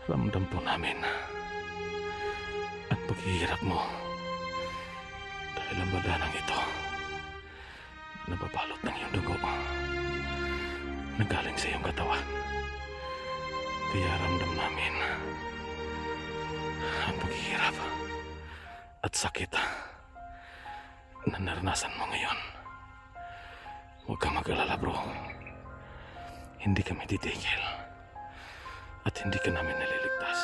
Ramdam po namin ang paghihirap mo dahil ang badanang ito nababalot ng iyong dugo na galing sa iyong katawan. Kaya ramdam namin ang paghihirap at sakit na naranasan mo ngayon. Huwag kang mag-alala, bro. Hindi kami titigil at hindi ka namin naliligtas.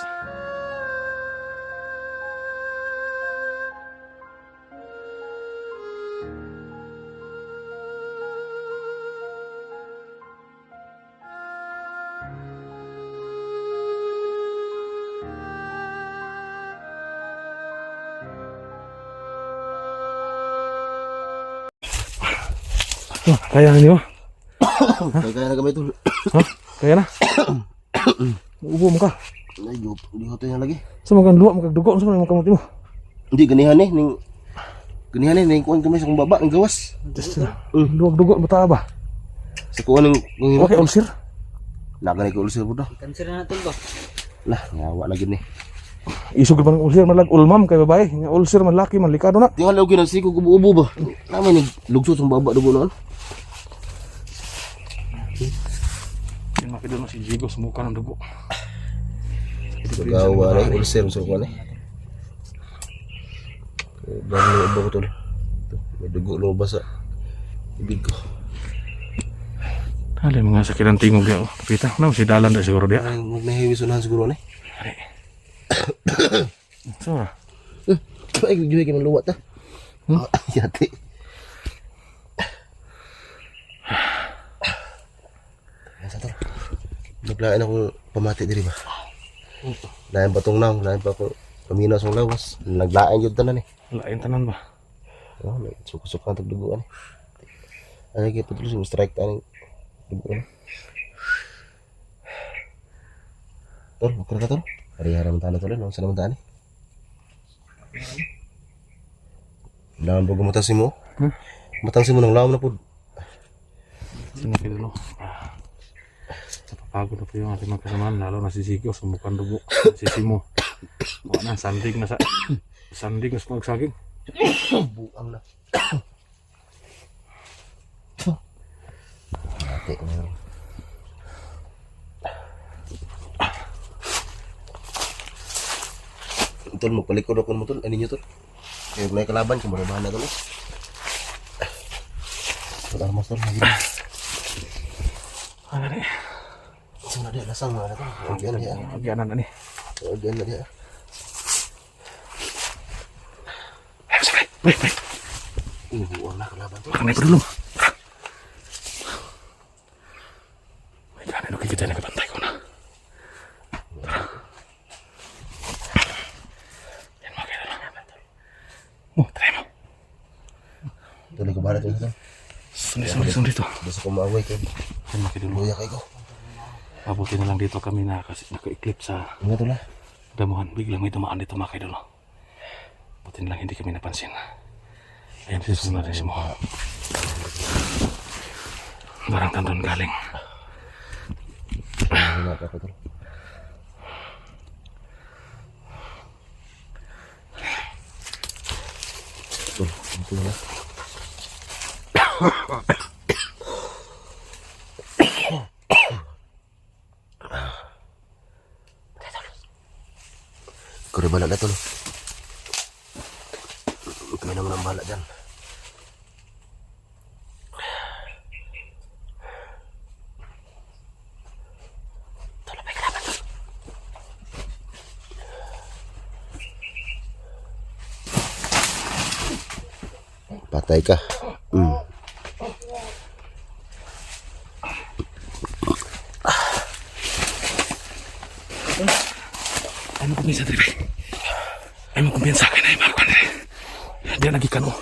Oh, kaya na niyo? Kaya na gamay ito. Ha? Kaya na? Ubo mo ka. Ay, di ko tayo lagi. Sa mga luwa, magdugo. Sa mga kamuti mo. Hindi, ganihan eh. Ganihan eh. Kuhan kami sa kong baba, ng gawas. Luwag dugo, bata ba? Sa kuhan ng... Okay, ulcer. Naganay ko ulcer po daw. Cancer na natin ba? Lah, ngawa na gini. Isog ba ng ulcer? Malag ulmam kay babae. Nga ulcer, man laki, man likado na. Tingnan lang kinasiko, ubo-ubo ba? Namin naglugso sa baba dugo noon. Yan makita na si Jigo, sumuka ng dugo. Gawa na yung ulcer sa kuhan eh. Dahil ubo ko tol. May dugo lumabas sa ibig ko. Alay, mga sakit ang tingog yan. Kapita, ano, si Dalan na siguro dia. Ay, huwag nahiwisunahan siguro na eh. Ari. So, Ay, juhi ka ng luwat ha. Yati. Sa tol. Naglain ako pamati diri ba? Lain batong nang, lain pa ako paminaw sa lawas. Naglain jud tanan eh. lain tanan ba? Oh, may suka-suka ang tagduguan eh. Ano kaya pa tuloy yung strike tayo duguan. Tol, okay ka tol? Hari-hari naman tayo tol, no? Saan naman tayo? Laman po gumatansin mo? Gumatansin mo ng laman na po. Sinakit no. Napapagod na po yung ating magkasamaan, lalo na si Zico, sumukan dugo. Si Simo. Wala na, sandig na sa... sandig na sa pagsaging. Buang na. Ate ko na. Tol, magpalikod ako mo tol. Ano nyo tol? Kaya kung kalaban, kumarabahan na tol. Tol, armas tol. Ano na eh. Saan na dia? Lasang na tol. Agyan na dia. Agyanan na ni. Agyan na dia. Ay, sabay. Bay, bay. Buang na kalaban tol. Makan na ito dulu. May kanin okay kita nakabantay ko na. Yan mga kailan lang. Oh, try mo. Tuloy ko ba na tol? Sundi to. Basta ko maaway kayo. Yan mga kailan. Luya kayo ko. Mabuti na lang dito kami na kasi naka-eclipse sa Ano tol ha? damuhan. Biglang may dumaan dito mga kailan. Buti na lang hindi kami napansin. Ayan, susunod natin si mo. Barang tanton galing. Ano pa tol? Tol, ito na. Kore bala na tol. Kami naman ang bala dyan. Tol, may kalaban tol. Patay ka. Ay mo kumpiyansa diri. Ay mo kumpiyansa kay na ibakuan diri. Dia lagi kan oh.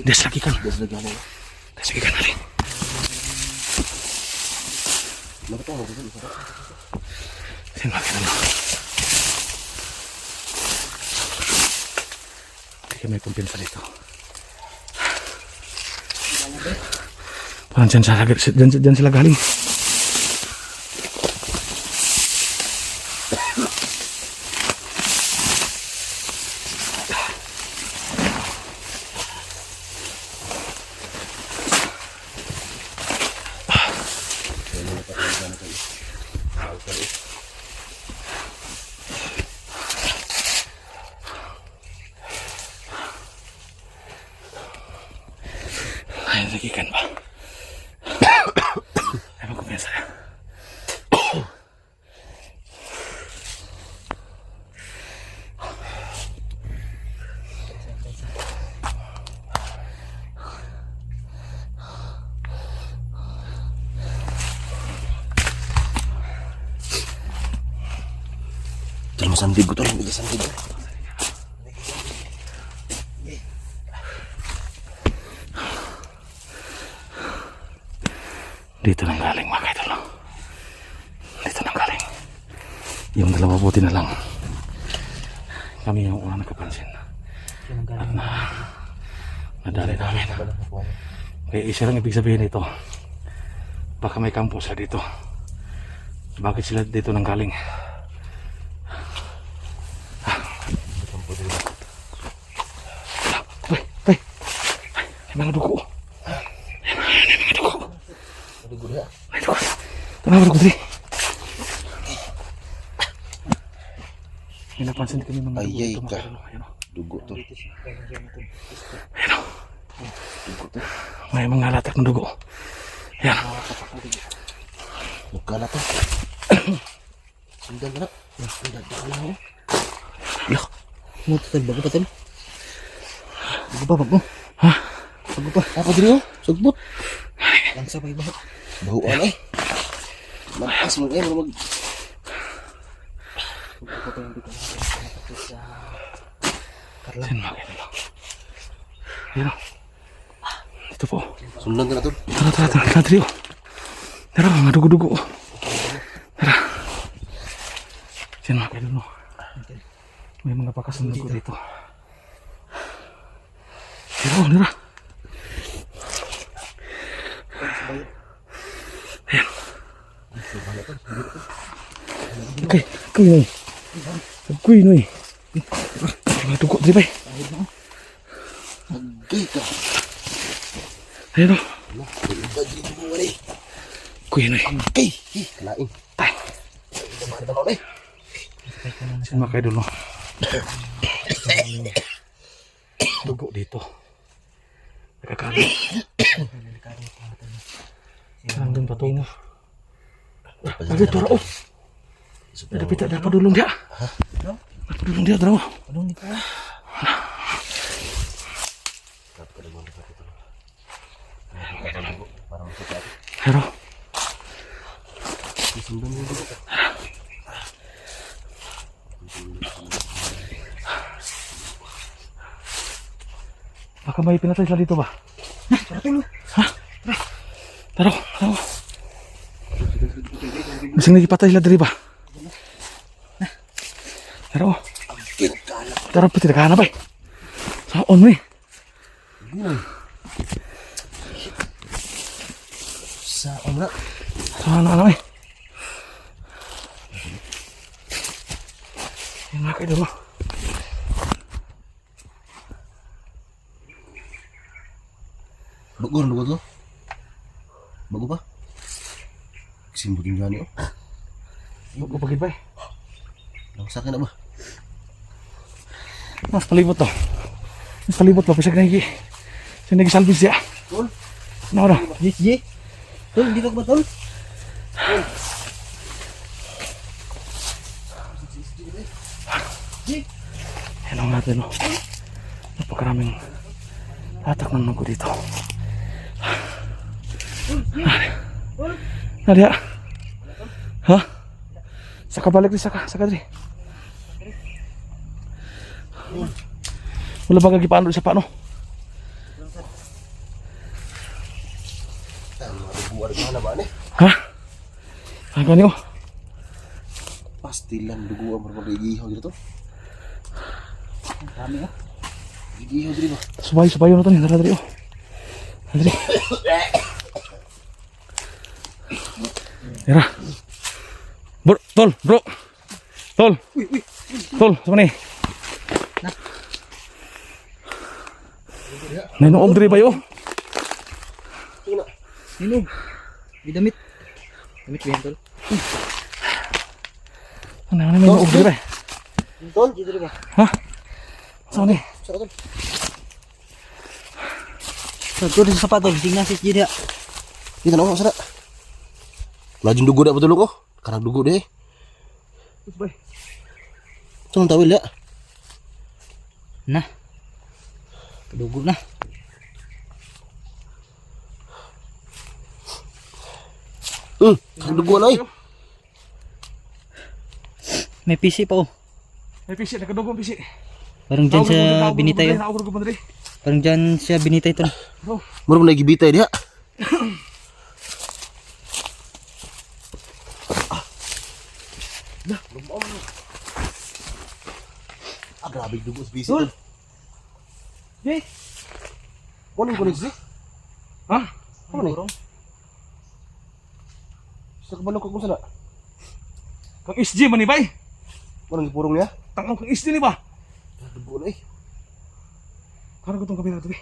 Dia lagi kan. Biasa lagi ano. Dia lagi kan ali. Nakita mo dito. Sin lagi na. Hindi may kumpiyansa dito. Parang dyan sila galing. Ay, nagikan ba? Ay, magkumpiyansa na. Tol, masandig ko tol. Hindi sandig ko. Dito nang galing mga kaidol. Dito nang galing. Yung dalawa buti na lang. Kami yung unang nakapansin. At nadali namin. Kaya isa lang ibig sabihin ito. Baka may kampo sa dito. Bakit sila dito nang galing? Ay, mga dugo. Mga dugo. Dugo na. Ay, dugo. Tanaw dugo dito. May napansin kami mga dugo Ayay dito. ka. Dugo tol. Ayan o. May mga latak ng dugo. Ayan. Magkala to. Sundan na. Sundan na ka lang. Yak. Mo tol, bago pa tol. Bago pa, bago. Ha? Bago pa. Apa diri oh? Sugbot. Lang sabay ba? Bahuan eh. Mapas mo eh, mag. Saan mga kaidol? Ayan o. Dito po. Sundan na tol. Tara, Trio. Tara, mga dugo-dugo. Tara. Saan mga kaidol? May mga pakas ng dugo dito. Tara. Ayan. Okay, kuy noy. Mga dugo, di ba? Agay ka. Ayan o. Bagi dugo wali. Kuy noy. Agay. Kalain. Tay. Dalaw eh. Saan mga kaidol? Dugo dito. Nakakalit. Sarang doon patungo. Agad tora oh. Ada pita dapat dulung dia. Dapat dulung dia terus. Anong nito? Hero. Baka may pinatay sila dito ba? Hah? Taro. Masing nagipatay sila diri ba? Taro. Taro pati nakahanap eh. Saan mo eh? Saan na? Saan na eh? Yan mga kaidol mo. Bago na to? Bago pa? Simbutin gani oh. Bago pagit ba eh? Langsa ka na ba? Mas palibot to. Mas palibot ba? Pisag na higi. Saan nag-salvage siya? Tol? Ano na? Ye? Tol, dito ka ba tol? Yan ang natin o. Napakaraming hatak ng nugo dito. Nadia. Ha? Saka balik di saka diri. Wala bang kagipaan sa paano? Buwan na ba ni? Ha? Ano niyo? Pastilan dugo ang marmaligihaw dito. Kami oh. Gigihaw dito ba? Subay na to ni diri o. Diri. Tara. Bro. Tol, sama ni. Nainuog diri ba yo? Ninog. Di damit. Damit ba yan, tol? Ano na nainuog diri ba? Tol, dito ba? Ha? Sama ni. Saka tol. Tol, sa sapat, tol. Tingnan si Jida. Dito na ako, sana. Lajeng dugo na patulong ko. Karang dugo deh. Bay. Ito nang tawil ya. Nah. Dugo na. Karang dugo na eh. May PC pa, oh. May pisi, nakadugong pisi. Parang dyan siya binitay, oh. Naugor ko man diri. Parang dyan siya binitay, tol. Mura mo nagibitay dia. Grabe dugo sa bisi. Tol. Hey. Kunin ko ni. Ha? Ano ni? Sa kabalo ko kung sana. Kang SG man ni bay. Kunin purong niya. Tangaw kang SG ni ba? Dugo na eh. Karang ko tong kamera to be.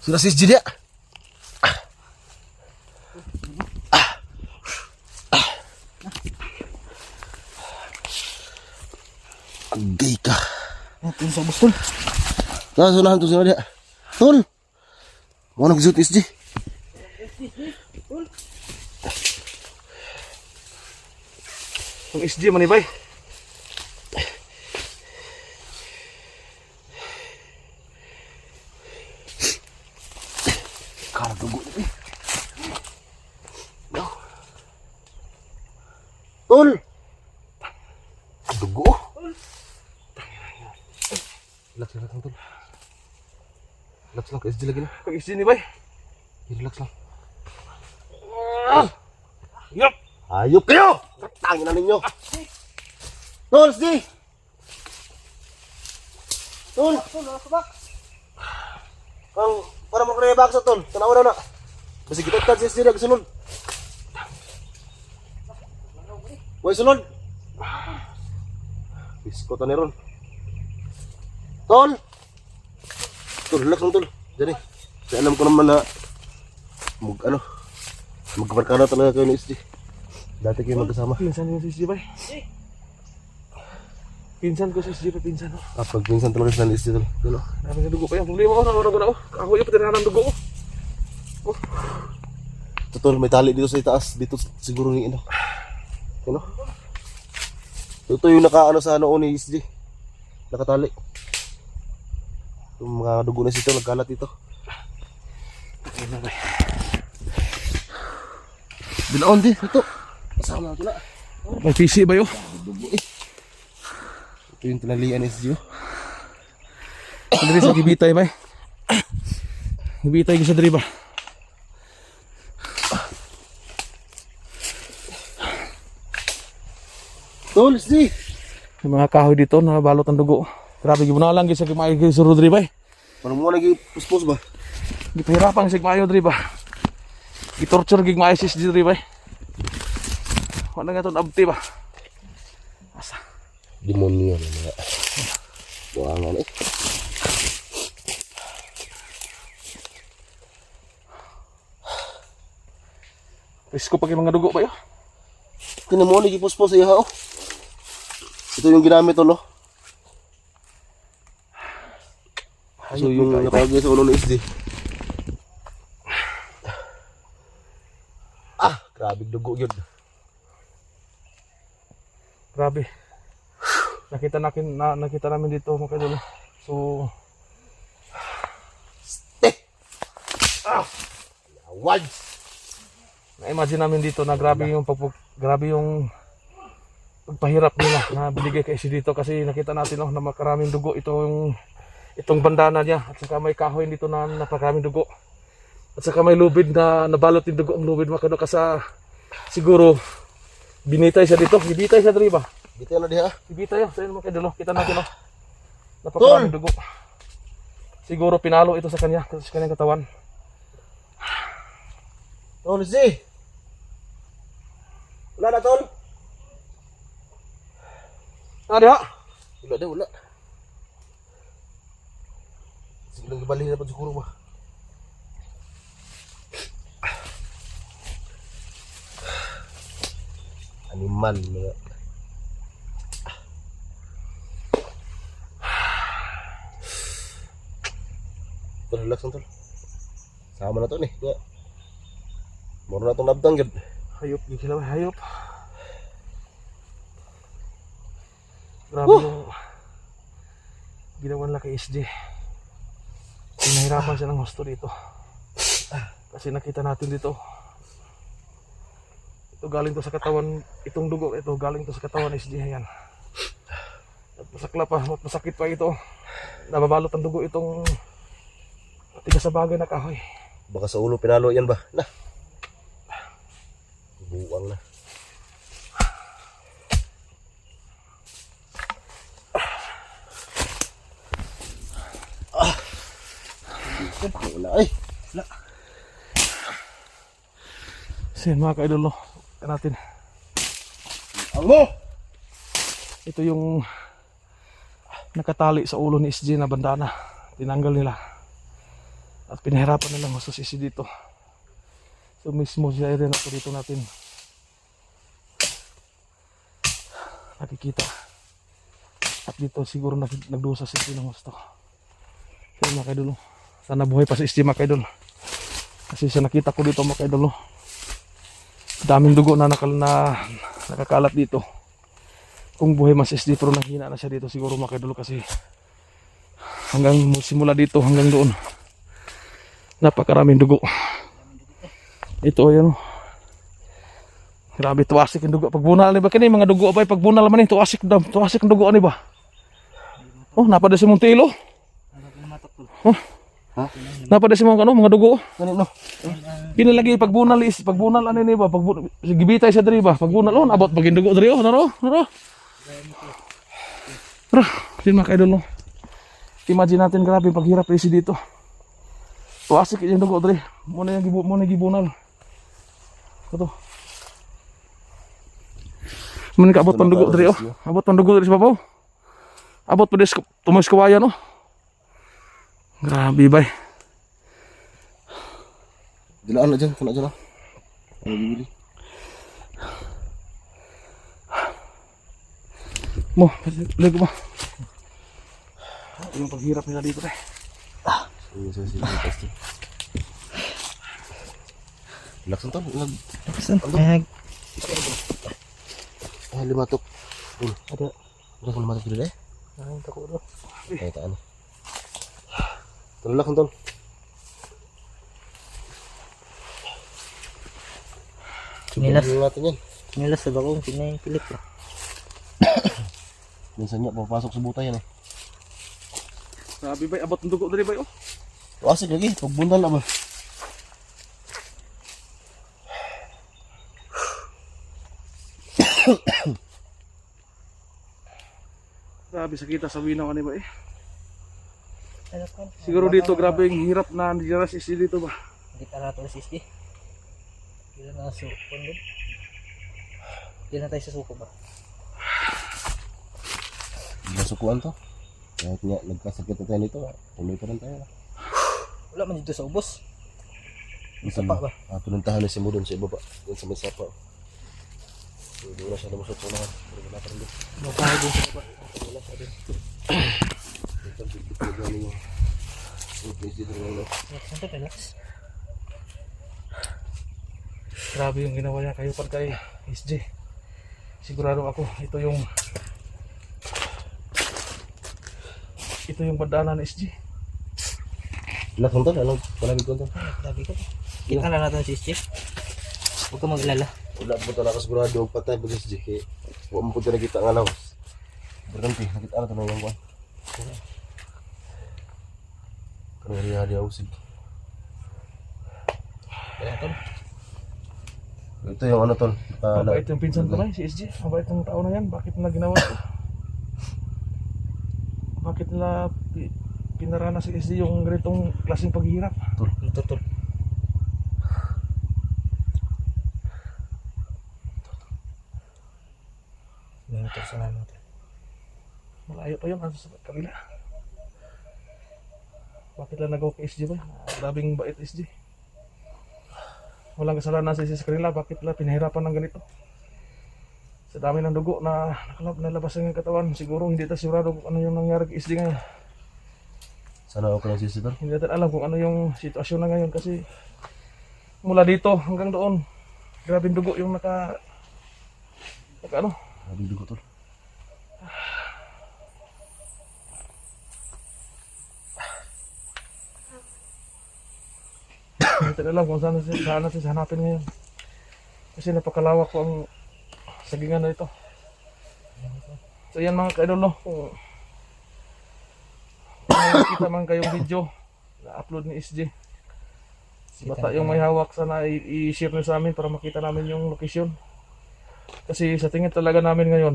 Sudah sis dia. Agay ka. Ito sa bus, tol. Sunahan to dia. Tol. Mau nag-zoot SG. Kang SG man ni bay. Karang dugo na eh. Tol. Dugo. Relax lang tol. Relax lang, SG lagi na. Kang SG ni bay. Relax lang. Yup. Ayop kayo! Tangin na ninyo! Tol, SG! Tol! Kang, para mo kaya baksa, Tol. Tanawa na na. Basi kita tad si SG na sunod. Way sunod. Biskot na ron. Tol! Tol, relax lang, Tol. Diyan eh. Kasi alam ko naman na magkabarkada talaga kayo ni SG. Dati kayo magkasama. Pinsan ko si SG bay. Pinsan ko si SG pa pinsan. Pag pinsan talaga sila ni SG tol. Yun o. Marami na dugo pa yan. Problema ko na ako. Ako yung patirahan ng dugo ko. Ito tol, may tali dito sa itaas. Dito siguro ni ino. Yun o. Ito yung nakaano sa ano ni SG. Nakatali. Yung mga dugo na sito, nagkalat dito. Bilaon di, ito. Kasama na ito na. May PC ba yun? Dugo eh. Ito yung tinalian ni SG. Diri sa gibitay bay. Gibitay ko sa diri ba. Tol, SG. Yung mga kahoy dito na balot ng dugo. Grabe gibuna lang gyud sa gimayo gyud sa diri bay. Parang mo lagi puspos ba? Gipahirapan sa gimayo diri ba. Gitorture gig maayo si diri bay. Wala nga ton abti ba. Asa. Demonyo na mga. Buangan eh. Risko pa kay mga dugo ba yo? Kina mo lagi puspos sa iya oh. Ito yung ginamit tol oh. So yung nakagay sa ulo ng SG. Grabe dugo yun. Grabe. Nakita namin dito mga kadolo. So Awad. na-imagine namin dito na grabe yung pagpahirap nila na binigay kay SG dito kasi nakita natin na makaraming dugo itong bandana niya at saka may kahoy dito na napakaraming dugo. At saka may lubid na nabalot yung dugo ang lubid makano ka sa siguro binitay siya dito. Ibitay siya dito ba? Dito na diha. Ibitay yun. Sa'yo mga kadolo. Kita natin oh. Napakaraming dugo. Siguro pinalo ito sa kanya. Sa kanyang katawan. Tol, SG. Wala na tol. Ada. Wala daw, wala. Sige lang gabali na pa siguro ba. Animal mga. Tol, relax lang tol. Sama na to ni. Nga. Moro na itong nabdang gad. Hayop, gila ba? Hayop. Grabe yung ginawa nila kay SJ. Pinahirapan siya ng husto dito. Kasi nakita natin dito. Ito galing to sa katawan, itong dugo, ito galing to sa katawan SJ. Ayan. At masakla pa, masakit pa ito. Nababalot ang dugo itong tiga sa bagay na kahoy. Baka sa ulo pinalo yan ba? Na. Buwang na. Wala ay. Wala. So yun mga ka-idol, natin. Amo! Ito yung nakatali sa ulo ni SJ na bandana. Tinanggal nila. At pinahirapan nilang gusto si SJ dito. So mismo siya rin ako dito natin nakikita. At dito siguro nagdusa si SJ ng gusto. So mga ka-idol, sana buhay pa si SJ mga ka-idol. Kasi sa nakita ko dito mga ka-idol, daming dugo na nakakalat dito. Kung buhay mas SJ pero nanghina na siya dito siguro mga ka-idol, kasi hanggang simula dito hanggang doon napakaraming dugo. Ito ayan, grabe tuwasik yung dugo pagbunal ni ba kini mga dugo pa pagbunal man ni tuwasik ang dugo ni ba. Oh, napada si Montelo. Oh. Ha? Napada si mga dugo. Kanino? Kinalagi pagbunal ano ni ba gibitay siya diri ba pagbunal on abot pagin dugo diri naro. Sin mga idol. Imagine natin grabe paghirap isi dito. Tuwasik yung dugo diri. Muna yung gibunal. Ito. Muna kaabot pang dugo diri Abot pang dugo diri sa babaw. Abot pa des tumoy kawayan no. Grabe bay. Dilaan na dyan, kena dyan lang. Ano bibili? Mo, lego mo. Yung paghirap nila dito Sige, pasti. Relax lang tol. Limatok. Ada. Udah limatok dulu deh. Ay, tako do. Kayak taan. Relax lang tol. Nilas. Natin yan. Nilas sa bakong pinahingkilip lah. Minsan niya, papasok sa buta yan eh. Grabe bay, abot ng dugo diri bay oh. Asik lagi, pagbuntal na ba? Grabe sakita sa winaw ani ba eh. Siguro dito grabe yung hirap na nandiyan si SJ dito ba. Kita na ito si SJ. Kailan na suko doon? Kailan tayo sa suko ba? Nasukuan to. Kahit nga nagkasakit na tayo nito, tuloy pa rin tayo. Wala man dito sa ubos. Minsan Sapa ba? pinuntahan na si mo doon sa ibaba. Doon sa may sapa. So, doon na siya lumusot sa unahan. Pero wala pa rin doon. Mukha doon sa baba. Wala siya doon. Minsan, pinagpilihan niyo. Please dito rin lang. Relax, relax. Grabe yung ginawa niya kayo pag kay SJ. Sigurado ako ito yung bandana ng SJ. Relax lang tol, anong palagay ko tol? Sabi ko. Kita na natin si SJ. Huwag ka maglala. Wala po ito nakasigurado ang patay pag SJ. Kaya huwag mo po ito nakita ang alaw. Berhenti, nakita na ito na yung buwan. Karang hari-hari ausig. Kaya tol. Ito yung ano tol. Mabait yung pinsan ko na si SJ. Mabait yung tao na yan. Bakit nila ginawa ito? Bakit nila pinarana si SJ yung ganitong klaseng paghihirap? Tol. Monitor sa natin. Malayo pa yun, nasa sa kabila. Bakit lang nagawa kay SG ba? Grabing bait SG. Walang kasalanan sa kanila, bakit lang pinahirapan ng ganito? Sa dami ng dugo na nalabas ng katawan, siguro hindi tayo sigurado kung ano yung nangyari kay SG ngayon. Sana okay lang si Tol. Hindi natin alam kung ano yung sitwasyon na ngayon kasi mula dito hanggang doon, grabing dugo yung naka ano? Grabe dugo Tol. Hindi natin alam kung saan natin hanapin ngayon. Kasi napakalawak po ang sagingan na ito. So yan mga kaidol, no? Kung nakikita man kayong video na-upload ni SG, si Bata yung may hawak, sana i-share nyo sa amin para makita namin yung location. Kasi sa tingin talaga namin ngayon,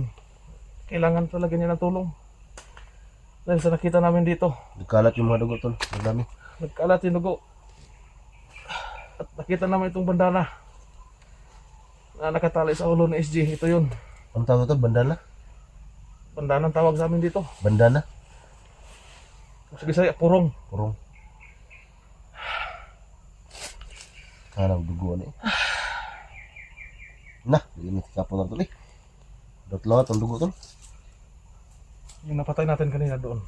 kailangan talaga niya ng tulong. Dahil sa nakita namin dito, Nagkalat yung mga dugo Tol. Ang dami. nagkalat yung dugo. At nakita naman itong bandana na nakatali sa ulo ni SG. Ito yun. Ang tawag Tol? Bandana? Bandana ang tawag sa amin dito. Bandana? Sa Bisaya, purong. Kurong. Sana dugo na eh. Nah, hindi kapon na Tol eh. Dot-lot ang dugo Tol. Yung napatay natin kanina doon.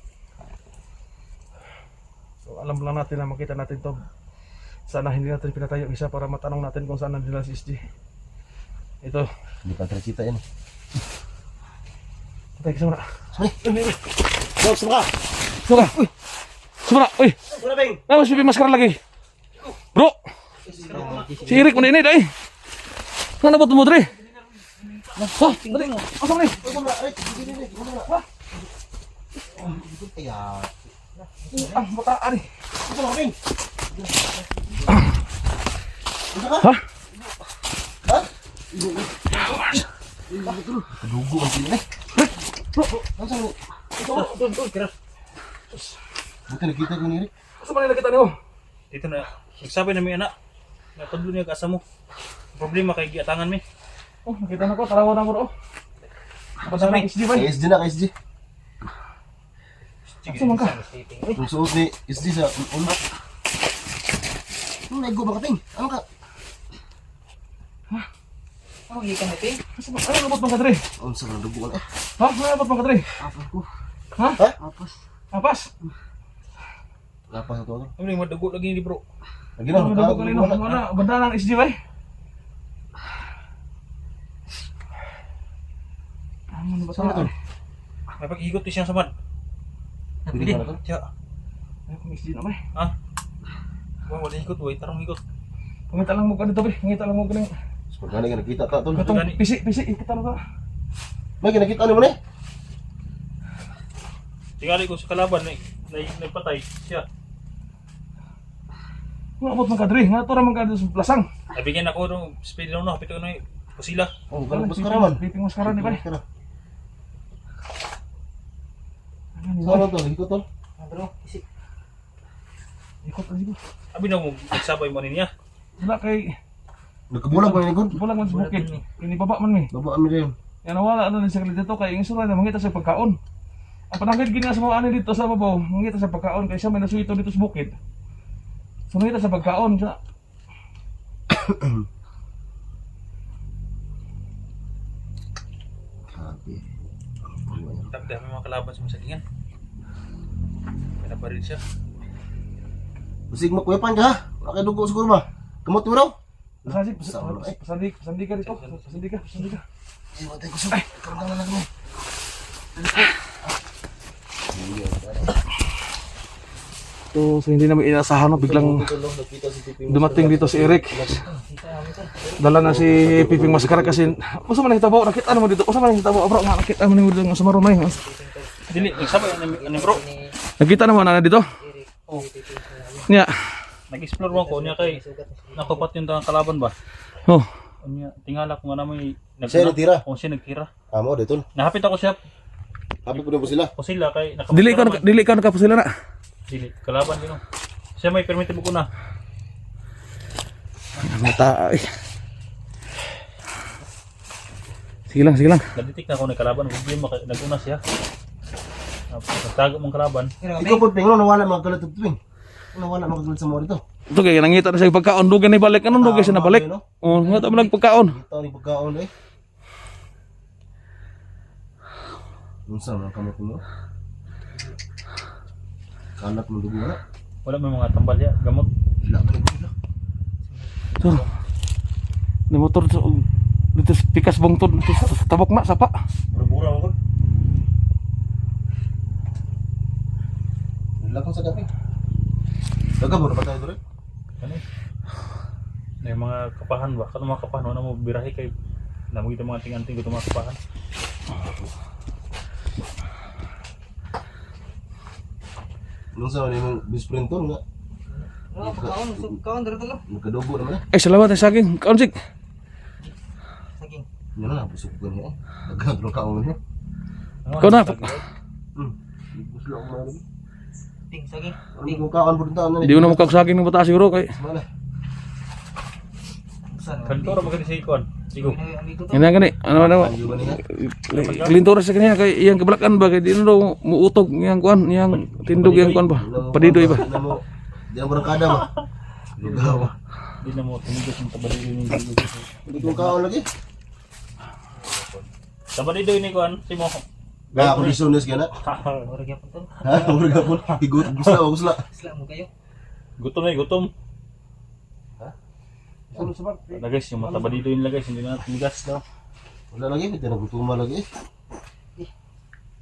So alam lang natin na makita natin to. Sana hindi natin pinatay yung isa para matanong natin kung saan nandun si SG. Ito. Hindi pa kita yan eh. Patay ka muna. Sorry. Dog, sama ka. Sumara! Uy! Sumara! Uy! Wala bang? Mas pipi maskara lagi. Bro! Si Eric mo na inid ay. Ano ba mo dre? Ha? Dali! Asa mo ni? Ah, baka ari. Ha? Dugo ang sila eh. Buti nakita ko ni Rick. Asa man nakita niyo? Dito na, nagsabi na may anak. Napadlo niya kasa mo. Problema kay giatangan mi. Oh, nakita na ko, tarawa na ko ro. Padala ng SG ba? Kay SG na, kay SG. Asa man ka? Yung suot ni SG sa ulo. Ano naigo ba kating? Ano ka? Ano gikan mo ting? Asa man? Ano abot man ka dre? Ang sarang dugo na eh. Ha? Ano abot man ka dre? Apas ko. Ha? Ha? Apas. Apas? Lapas na to. Ano yung madago lagi ni bro? Lagi na, Ano daw kanino? Ano bandana ng SG ba? Ano ba Saan na to? May pag-igot siyang samad. Pili ba na to? Tiya. Ay, kung SG na ba? Ha? Wala ikot, way tarong ikot. Pangita lang mo ka dito ba? Pangita lang mo ka ng Pagkani ka nakita ta tol. katong pisi, ikita lang ka. May nakita ano mo ni? Tingali ko sa kalaban na nagpatay siya. Nga abot man ka dre, nga to ra man ka sa plasang. Nabigyan ako ng speed lang no, hapit ko na kusila. Oh, ganun bus karaman. Piping maskara di ba? Saan to? Ikot tol. Bro, isi. Ikot lang dito. Abi na mo nagsabay mo niya. Wala kay Nagkabulag ba ni God? bulag man sa bukid. Ini baba man mi. Baba mi rin. Yan wala ano sa dito kay ang sura na mangita sa pagkaon. Ang panangkit gini sa mga ani dito sa babaw, mangita sa pagkaon kay siya may nasuito dito sa bukid. So mangita sa pagkaon siya. Happy. Tagda may mga kalaban sa masagingan. Pinabaril siya. Usig mo kuya pan ka ha? Wala kay dugo siguro ba? Kamot mo raw? Pasandi ka dito. Pasandi ka. Ay, matay ko sa. Karoon na lang mo. So hindi namin inaasahan no, biglang dumating dito si Eric. Dala na si Piping Maskara kasi usa man hitabo, nakita mo dito. Usa man hitabo, bro, nakita mo dito sa marunay. Dili, nagsabay ni bro. Nakita naman na dito. Oh, Nya. nag-explore mo ko niya kay nakupat yung tangang kalaban ba? Oh. Unya tingala ko nga na may Siya nagtira? O siya nagtira. Amo dito. Nahapit ako siya Happy po na po sila. o sila kay Dili ka nakapusila na. dili kalaban din. Siya may permit mo ko na. Mata. Sige lang. Naditik na ako ni kalaban, problema kay naguna siya. Nagtago mong kalaban. Ikaw po, Ping, nawala mga kalat ito, Ping. Nawala mga kalat sa mga dito. Ito kaya nangita na siya pagkaon. Dugan na balik. Anong dugan siya na balik? Oh, nga ito mo nagpagkaon. Ito ang pagkaon eh. Unsa mga kamot mo? Kalat mo dugo na. Wala may mga tambal ya, gamot. Wala ka na. Ito. May motor dito sa pikas bangtod. Dito sa tabok na, sapa. Pura-pura mo ko. Lakang sa gabi. Daga mo na pa tayo doon. Ano? May mga kapahan ba? Kano mga kapahan wala mo birahe kay namo gito mga ting-anting gito mga kapahan. Nung sa mga bisprinton nga. Kaon dito. Nagkadugo naman eh. Eh, salamat sa saging. Kaon sik. Saging. Yan na, busog ko niya eh. Nagkagulong kaon niya. Ikaw na. Busog ako mga lagi. Ting saging. Ano kung kaon po dito? Hindi mo na magkakasaging ng bata siguro kay. Semana. Saan? Kanto ra magani sa ikon. Sigo. Amigo to. Yan na gani. Ano. Ano ba niya? Kalintura sa kanya kay iyang kabalakan ba kay di na daw muutog iyang kuan, iyang tindog iyang kuan ba. Padidoy ba. Di na barangkada ba? Lugaw ba? Di na mo tumigos yung tabalido ni Sigo. Hindi kong kaon lagi. Tabalido ni kuan si mo. Gaya ako disunis ka na. Ora gyapon to. Ha? Umurga po. Higot. Gusla. Isla mo kayo. Gutom na gutom. Ano sa Na guys, yung mga tabalido yun lang guys, hindi na tumigas daw. Wala lagi. Hindi na gutuma lagi.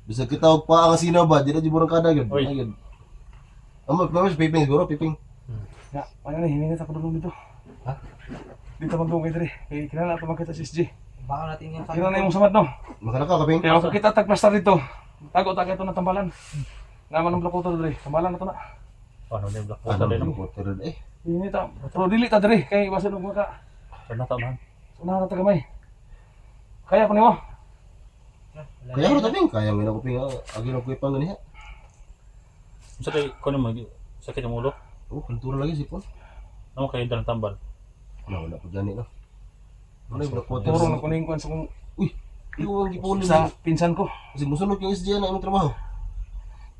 Bisa kita og pa ang sinaw ba? Di na di barangkada yun. Oy. Ayun. Amo, pamas piping siguro, piping. Ya, ano ni hininga ako dulong dito. Ha? Dito magdong kay dire. Kay kilala ato makita si SG. Baka natin yung Kilala na imong samad no. Makalaka ka, ping. Kaya ako kita tagplastar dito. Tago ta ito na tambalan. Naman ng blakoto dire. Tambalan na to na. Ano na yung black Ano water din. ang water eh? Ini ta. Pero dili ta dire kay basta nung maka. Sana taon Unahan na ta gamay. Kaya ko nimo. Kaya ano tabing? Kaya mo na ko ping agi na ko ipang ganiha. Sa kay kuno mo sakit ang ulo. Oh, kultura lagi sipon. Ano kayo dalang tambal? Wala po dyan no. Ano yung black water? Turo na kuning kuan sa kong Uy! Iyo ang gipunin sa sa... pinsan ko. Kasi musunod yung SG na imong trabaho.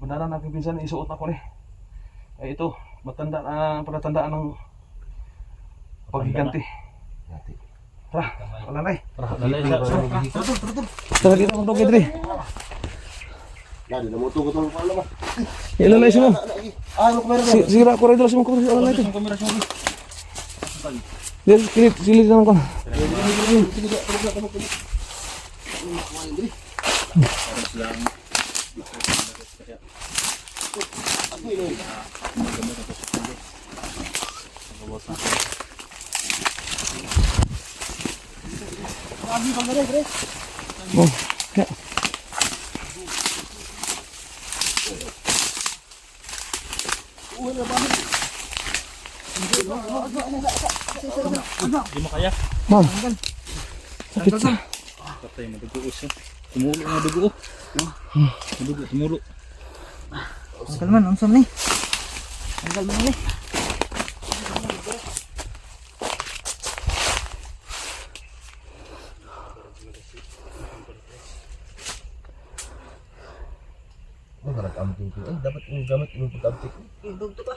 Bandaran natin pinsan isuot na ko ni. Ay ito, matanda na palatandaan ng paghiganti. Nati. Tara, wala na eh. Lalay sa Tara dito magdong kay dire. Ladi na mo to ko tong paano ba? Ilalay si mo. Ah, ano ko meron? Sira ko rin dala si mo ko. Wala ito. kamera siya. Dili silit na ko. Oh, ya. Di mo kaya. Man. Sakit sa. Patay mo dugo siya. Tumulo na dugo. Dugo tumulo. Tanggal man, unsam ni. Tanggal man ni. Oh, nag-amping ko. Dapat yung gamit yung pag-amping ko. Dugto pa.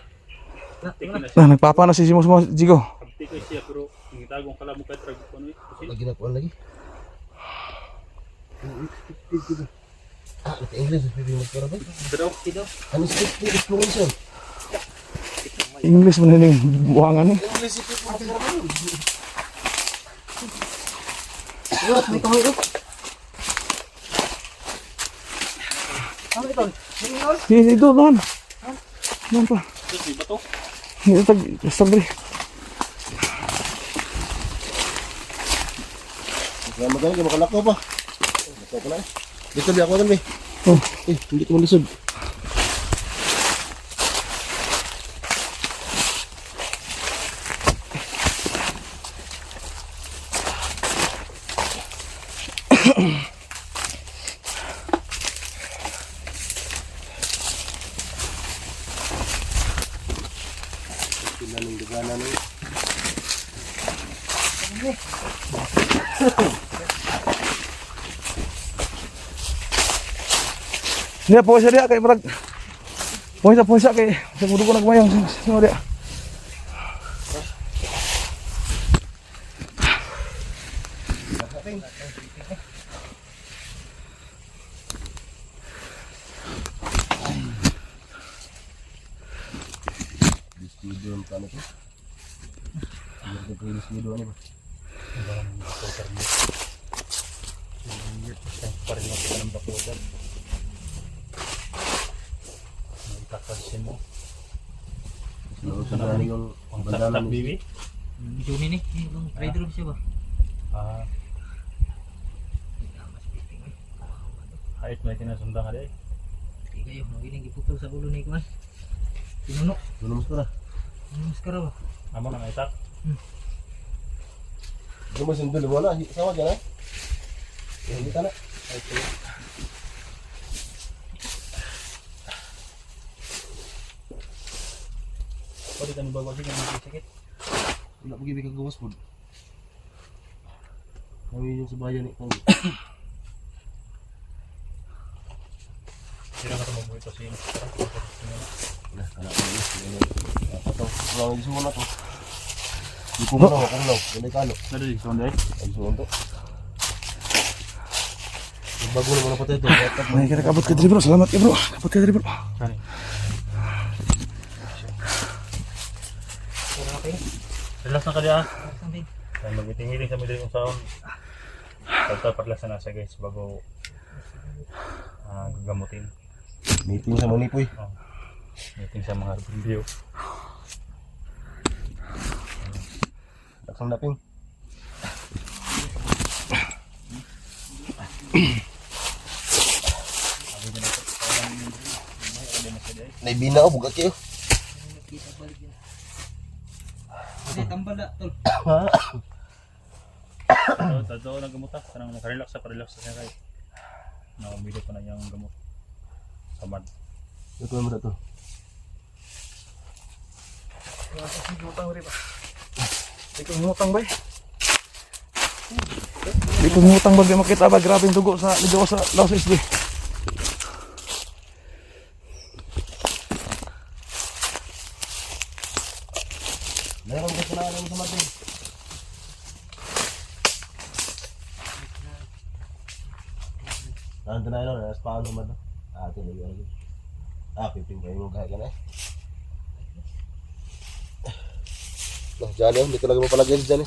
Nah, nagpapa na si Simos mo, Jigo. Kapti ko siya pero ang itagong kalamo kay trag ko ano eh. Lagi na kuan lagi. Ah, ito English is pwede magkara ba? Pero Ano sa exploration? English man ning buangan ni. English is pwede magkara ba? Ayos, may kahoy ito. Ano ito? Dito doon. Doon pa. di ba to? Dito tag sabri. Kaya magaling ka makalakaw pa. Lakaw pa na eh. Dito di ako dali. Oh, Hindi ko malisod. Sinanong dugana ni. Niya po siya dia kay brag. Puwisa kay siguro ko nagmayang sa dia. Biskudo ang kano to. Ano ko yung biskudo ano ba? Parin mo ka ng bakudan. Itakasin mo. Lalo sa nani yung Ang bandanan tak ni bibi. Video ni yung rider siya ba? Ah, hait may tinasundang ada. Di kayo, magiling iputol sa ulo ni Kuan. Pinuno, Ano mas para? ano maskara ba? Amo nang itak. Ito mo sundul mo na, sama dyan Hindi ka na. Pwede ka nababagin ng sakit. Wala mo gibig gawas po. Kami yung subayan ni Kong. Sila ka tumabuhay ito si Nah, anak ko yun. Ito, kurang gusto mo na to. Di ko mo na, kung lang. Hindi ka ano. Nadali, sonday. Ang gusto mo to. Bago naman na pati ito. May kira kabot ka diri bro. Salamat ka bro. Kabot ka diri bro. Kani. Relax na ka diya. Sambil Ay magbitingiling sa midri kung saan. Pagka parlas na nasa guys bago gagamutin. Meeting sa Manipoy. Meeting sa mga review. Daksang naping. Naibina ko, bugat kayo. kita balik yan. Kasi tambal na tol. Tadto na gamot ah. Kanang makarelax sa parelax sa kay. Naumili ko na yung gamot. Samad. Ito naman na to. Di ko ngutang ba? Di ko ngutang ba makita ba grabe yung dugo sa ligaw sa Laos SB. Meron ka sa lang sa matin. Nanto na yun, nasa paano sa matin. Ito na yun. Piping kayo mo gaya na Nah, dyan yun, hindi ko lagi mapalagyan dyan